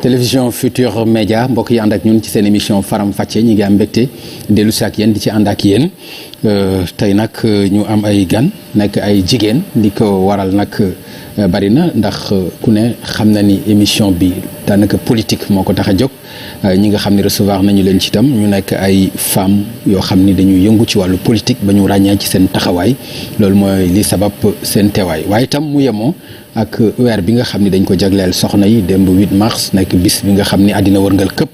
télévision Futur Média mbokk yi ànd ak ñun ci seen émission Faram Facce ñi ngi am mbégte dellu si ak yéen di ci ànd ak yéen tey nag ñu am ay gan nekk ay jigéen li ko waral nag bari na ndax ku ne xam na ni émission bi daanaka politique moo ko tax a jóg ñi nga xam ne recevoir nañu leen ci itam ñu nekk ay femmes yoo xam ni dañuy yëngu ci wàllu politique ba ñu ràññee ci seen taxawaay loolu mooy li sabab seen teewaay waaye itam mu yemoo ak weer bi nga xam ni dañ ko jagleel soxna yi démb 8 mars nekk bis bi nga xam ni àddina wërngal këpp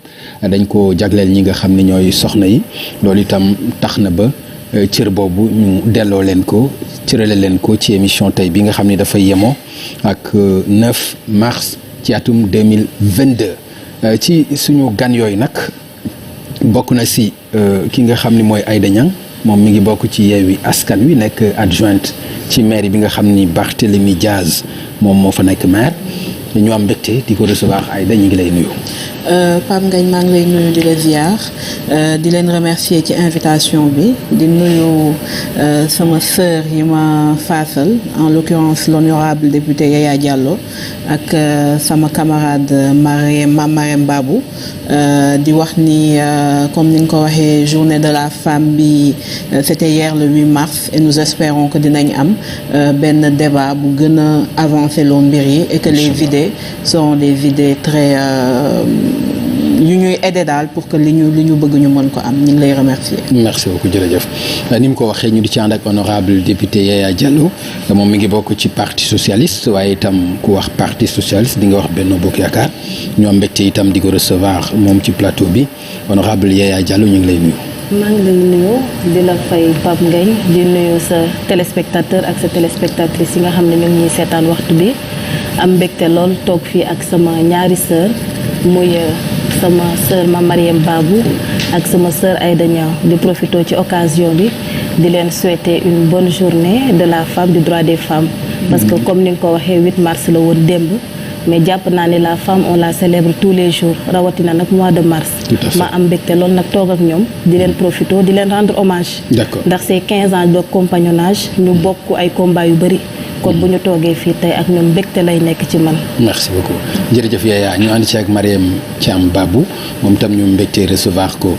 dañ ko jagleel ñi nga xam ni ñooy soxna yi loolu itam tax na ba cër boobu ñu delloo leen ko cërale leen ko ci émission tey bi nga xam ni dafay yemoo ak 9 mars ci atum 2022 ci suñu gan yooyu nag bokk na si ki nga xam ni mooy Aïda Niang moom mi ngi bokk ci Yewwi Askan Wi nekk adjointe ci maire bi nga xam ni Barthélémy Diaz moom moo fa nekk maire ñu am mbégte di ko recevoir Aïda ñu ngi lay nuyu. Pape Ngagne maa ngi lay nuyu di la ziar di leen remercier ci invitation bi di nuyu sama sœur yi ma faasal en l'occurrence l'honorable député Yaya Diallo ak sama camarade Mame Marème Babou di wax ni comme ni nga ko waxee journée de la femme bi c'était hier le 8 mars et nous espérons que dinañ am benn débat bu gën a avancer loo mbir yi et que les idées seront des idées très yu ñuy aider daal pour que li ñu bëgg ñu mën ko am ñu ngi lay remercier. merci beaucoup jërëjëf ni mu ko waxee ñu di ci ànd ak honorable député Yaya Diallo moom mi ngi bokk ci parti socialiste waaye itam ku wax parti socialiste di nga wax Benno Bokk Yaakaar ñu am mbégte itam di ko recevoir moom ci plateau bi honorable Yaya Diallo ñu ngi lay nuyu. maa ngi lay nuyu di la fay Pape Ngagne di nuyu sa téléspectateur ak sa téléspectatrice yi nga xam ne ñu ngi ñuy seetaan waxtu bi am mbégte lool toog fii ak sama ñaari sœur muy sama sœur Mame Marème Babou ak sama sœur Aïda Niang di profité ci occasion bi di leen souhaiter une bonne journée de la femme du droit des femmes parce que comme ni nga ko waxee 8 mars la woon démb mais jàpp naa ne la femme on la célèbre tous les jours rawatina nag mois de mars ma am mbégte loolu nag toog ak ñoom di leen profité di leen rendre hommage ndax c'est 15 ans de compagnonnage ñu bokk ay combat yu bëri kon bu ñu toogee fii tey ak ñoom mbégte lay nekk ci man. merci beaucoup jërëjëf Yaya ñu ànd ci ak Marième Thiam Babou moom tam ñu mbégte recevoir ko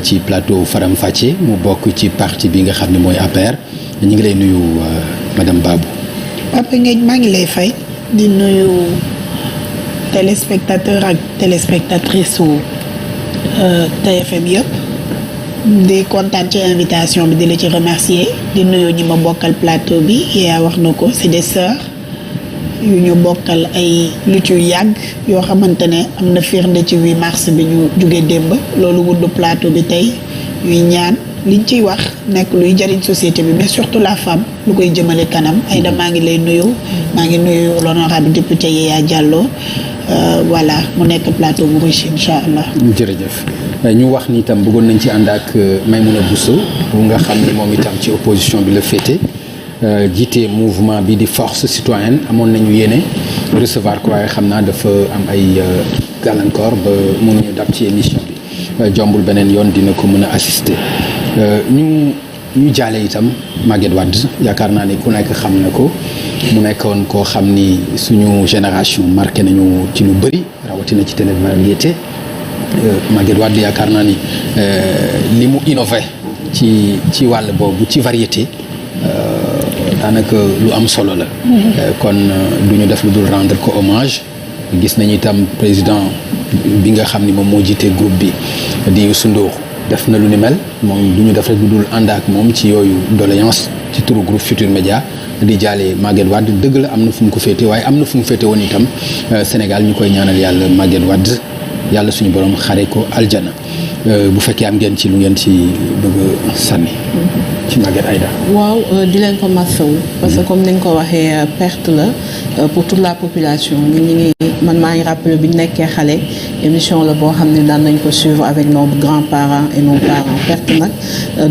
ci plateau Faram Facce mu bokk ci parti bi nga xam ne mooy APR ñu ngi lay nuyu madame Babou. Papa Ngagne maa ngi lay fay di nuyu téléspectateur ak téléspectatrice su TFM yëpp di kontaan ci invitation bi di la ci remercier di nuyu ñi ma bokkal plateau bi yaa wax na ko c'est des sœurs yu ñu bokkal ay lutte yu yàgg yoo xamante ne am na firnde ci 8 mars bi ñu jugee démb loolu wundu plateau bi tey ñuy ñaan liñ ciy wax nekk luy jariñ société bi mais surtout la femme lu koy jëmale kanam Aïda maa ngi lay nuyu maa ngi nuyu l'honorable député Yaya Diallo voilà mu nekk plateau bu riche incha allah. jërëjëf ñu wax ni itam bëggoon nañ ci ànd ak Maïmouna Bousso bu nga xam ni moom itam ci opposition bi la féete jiite mouvement bi di force citoyenne amoon nañu yéene recevoir ko waaye xam naa dafa am ay gàllankoor ba mënuñu dab ci émission bi jombul beneen yoon dina ko mën a assister ñu jaale itam Maguette Wade yaakaar naa ni ku nekk xam na ko mu nekkoon koo xam ni suñu génération marqué nañu ci lu bëri rawatina ci télévariété Maguette Wade yaakaar naa ni li mu innové ci wàll boobu ci variété daanaka lu am solo la. kon du ñu def lu dul rendre ko hommage gis nañu itam président bi nga xam ni moom moo jiite groupe bi di Youssou Ndour def na lu ni mel moom du ñu def rek lu dul ànd ak moom ci yooyu doléance ci turu groupe Futur Média di jaale Maguette Wade dëgg la am na fu mu ko féete waaye am na fu mu féete woon itam Sénégal ñu koy ñaanal yàlla Maguette Wade yàlla suñu borom xare ko aljana bu fekkee am ngeen ci lu ngeen ci bëgg a sànni ci Maguette Aïda. waaw di leen ko masawu parce que comme ni nga ko waxee perte la pour toute la population ñi ngi man maa ngi rappelé bi ñu nekkee xale émission la boo xam ne daan nañ ko suivre avec nos grands-parents et nos parents perte nag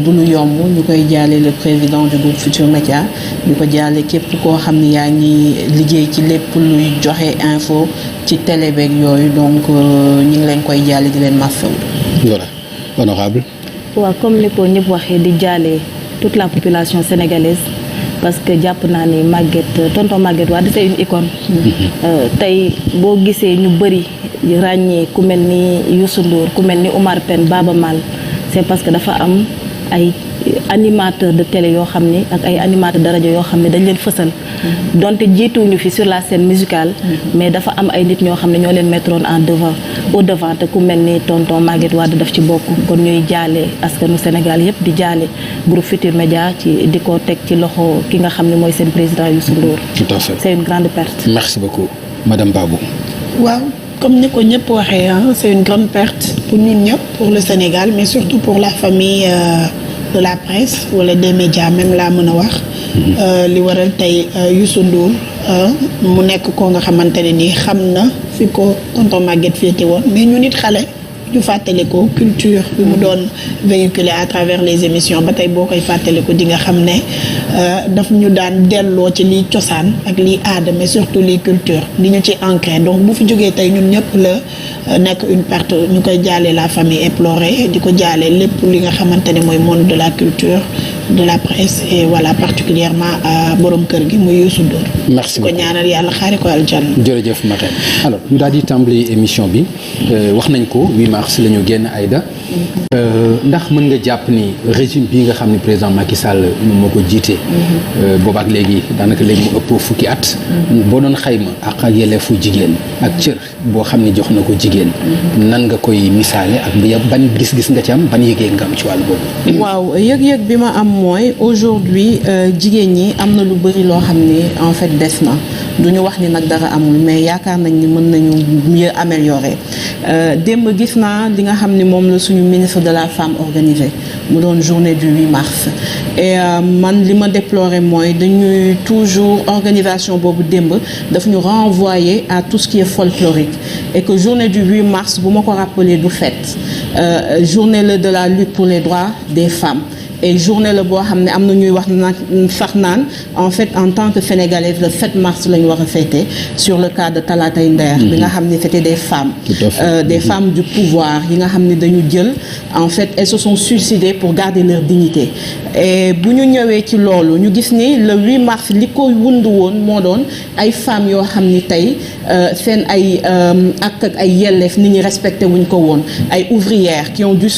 du lu yomb ñu koy jaale le président du groupe Futur Média ñu ko jaale képp koo xam ne yaa ngi liggéey ci lépp luy joxe info ci télé beeg yooyu donc ñu ngi leen koy jaale di leen masawu. voilà honorable. waaw comme ni ko ñëpp waxee di jaale toute la population sénégalaise parce que jàpp naa ni tonton Maguette Wade c'est une icône. tey boo gisee ñu bëri ràññee ku mel ni Youssou Ndour ku mel ni Omar Pène Baaba Maal c'est parce que dafa am ay animateur de télé yoo xam ni ak ay animateur de rajo yoo xam ne dañ leen fësal donte jiituñu fi sur la scène musicale mais dafa am ay nit ñoo xam ne ñoo leen mettroon au devant te ku mel ni tonton Maguette Wade daf ci bokk kon ñuy jaale askanu Sénégal yëpp di jaale groupe Futurs Médias ci di ko teg ci loxo ki nga xam ne mooy seen président Youssou Ndour. Tout à fait. C'est une grande perte. Merci beaucoup madame Babou. waaw comme ni ko ñëpp waxee c'est une grande perte pour ñun ñëpp pour le Sénégal mais surtout pour la famille de la presse wala des médias même laa mën a wax. li waral tey Youssou Ndour mu nekk ko nga xamante ne nii xam na fi ko tonton Maguette féete woon mais ñu nit xale ñu fàttaliku culture bi mu doon véhiculer à travers les émissions ba tey boo koy fàttaliku di nga xam ne daf ñu daan delloo ci liy cosaan ak liy aada mais surtout liy culture di ñu ci ancré donc bu fi jógee tey ñun ñëpp la nekk une perte ñu koy jaale la famille éplorée di ko jaale lépp li nga xamante ne mooy monde de la culture de la presse et voilà particulièrement borom kër gi muy Youssou Ndour. merci beaucoup ko ñaanal yàlla xaare ko aljanna. jërëjëf Marème alors ñu daal di tàmbali émission bi wax nañ ko 8 mars la ñu génn Aïda ndax mën nga jàpp ni régime bii nga xam ne président Macky Sall moom moo ko jiite. boobaak léegi daanaka léegi mu ëpp fukki at. boo doon xayma ak yelleefu jigéen ak cër boo xam ne jox na ko jigéen. nan nga koy misaale ak ban gis-gis nga ci am ban yëg-yëg nga am ci wàllu boobu. waaw yëg-yëg bi ma am mooy aujourd'hui jigéen ñi am na lu bëri loo xam ni en fait des na du ñu wax ni nag dara amul mais yaakaar nañ ni mën nañu mieux améliorer démb gis naa li nga xam ni moom la suñu ministre de la femme organisé mu doon journée du 8 mars et man li ma déploré mooy dañuy toujours organisation boobu démb daf ñu renvoyer à tout ce qui est folklorique et que journée du 8 mars bu ma ko rappeler du fête journée la de la lutte pour les droits des femmes et journée la boo xam ne am na ñuy wax nag sax naan en fait en tant que sénégalaise le 7 mars la ñu war a fêter sur le cas de Talatay Nder bi nga xam ne c'était des femmes des femmes du pouvoir yi nga xam ne dañu jël en fait elles se sont suicidées pour garder leur dignité et bu ñu ñëwee ci loolu ñu gis ni le 8 mars li ko wundu woon moo doon ay femmes yoo xam ni tey seen ay ak ay yelleef nit ñi respecté wuñ ko woon ay ouvrières qui ont dû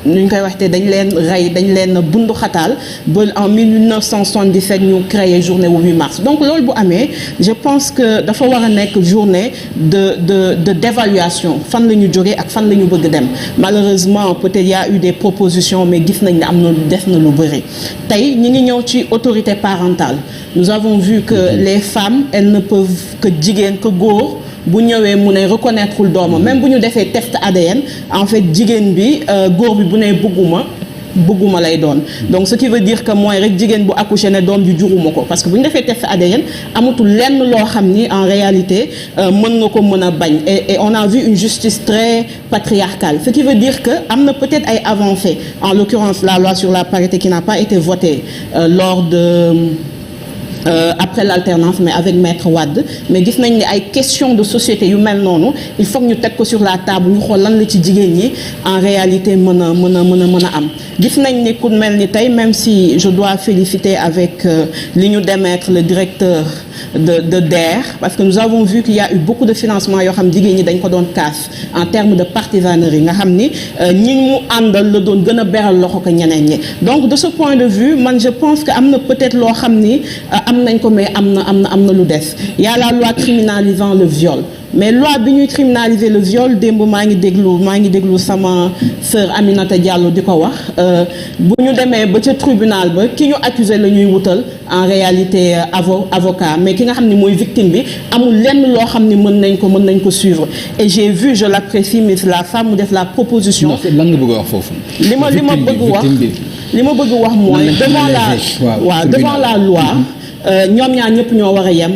nu ñu koy waxtee dañ leen rey dañ leen bundu xataal ba en 1977 ñu créé journée wu 8 mars donc loolu bu amee je pense que dafa war a nekk journée de d'évaluation fan la ñu jógee ak fan la ñu bëgg dem malheureusement peut-être y a eu des propositions mais gis nañ ne am na def na lu bëri tey ñi ngi ñëw ci autorité parentale nous avons vu que les femmes elles ne peuvent que jigéen que góor bu ñëwee mu ne reconnaîtreul doomam même bu ñu defee test ADN en fait jigéen bi góor bi bu ne bëgguma lay doon donc ce qui veut dire que mooy rek jigéen bu accouché ne doom ji juruma ko parce que bu ñu defee test ADN amatul lenn loo xam ni en réalité mën nga ko mën a bañ et on a vu une justice très patriarcale ce qui veut dire que am na peut-être ay avancées en l'occurrence la loi sur la parité qui n'a pas été votée lors de après l'alternance mais avec Maître Wade mais gis nañ ne ay questions de société yu mel noonu il faut que ñu teg ko sur la table ñu xool lan la ci jigéen ñi en réalité mën a am gis nañ ni ku mel ni tey même si je dois féliciter avec li ñu démettre le directeur de DER parce que nous avons vu qu'il y a eu beaucoup de financement yoo xam jigéen ñi dañ ko doon kaas en termes de partisanerie nga xam ni ñi mu àndal la doon gën a beral loxo ko ñeneen ñi donc de ce point de vue man je pense que am na peut-être loo xam ni am nañ ko mais am na lu des y a la loi criminalisant le viol mais loi bi ñuy criminaliser le viol démb maa ngi déglu sama sœur Aminata Diallo di ko wax bu ñu demee ba ca tribunal ba ki ñu accusé la ñuy wutal en réalité avocat mais ki nga xam ne mooy victime bi amul lenn loo xam ne mën nañ ko suivre et j'ai vu je l'apprécie mais la femme mu def la proposition. lan nga bëgg a wax foofu. li ma bëgg wax mooy devant la loi. ñoom ñaar ñëpp ñoo war a yem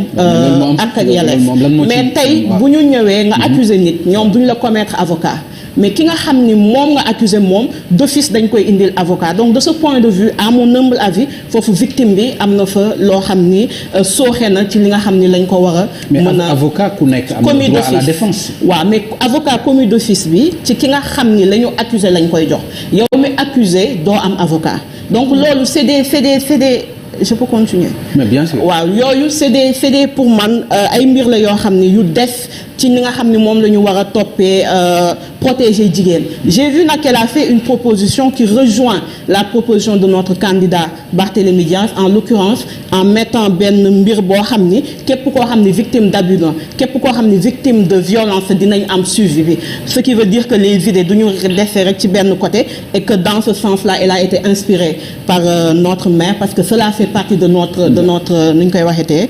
ak yelleef mais tey bu ñu ñëwee nga accuser nit ñoom duñ la commettre avocat mais ki nga xam ni moom nga accuser moom d'office dañ koy indil avocat donc de ce point de vue à mon humble avis foofu victime bi am na fa loo xam ni sooxe na ci li nga xam ni lañ ko war a mën a avocat ku nekk am na droit à la défense waaw mais avocat commis d'office bi ci ki nga xam ni la ñu accuser lañ koy jox yow mi accusé doo am avocat donc loolu c'est des je peux continuer. mais bien sûr waaw yooyu c'est des pour man ay mbir la yoo xam ne yu des ci ni nga xam ne moom la ñu war a toppee protéger jigéen. J'ai vu nag qu'elle a fait une proposition qui rejoint la proposition de notre candidat Barthélémy Dias, en l'occurrence en mettant benn mbir boo xam ni képp koo xam ni victime d'abus nga képp koo xam ni victime de violence dinañ am suivi bi, ce qui veut dire que les idées duñu defee rek ci benn côté et que dans ce sens-là elle a été inspirée par notre maire parce que cela fait partie de notre nu ñu koy waxetee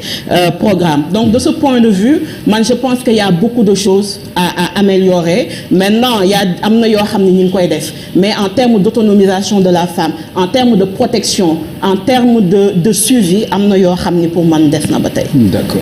programme. Donc de ce point de vue man je pense qu'il y a beaucoup de choses à améliorer. Maintenant il y a am na yoo xam ne ñu ngi koy def mais en termes d'autonomisation de la femme, en termes de protection, en termes de suivi am na yoo xam ni pour man def na ba tey. D'accord.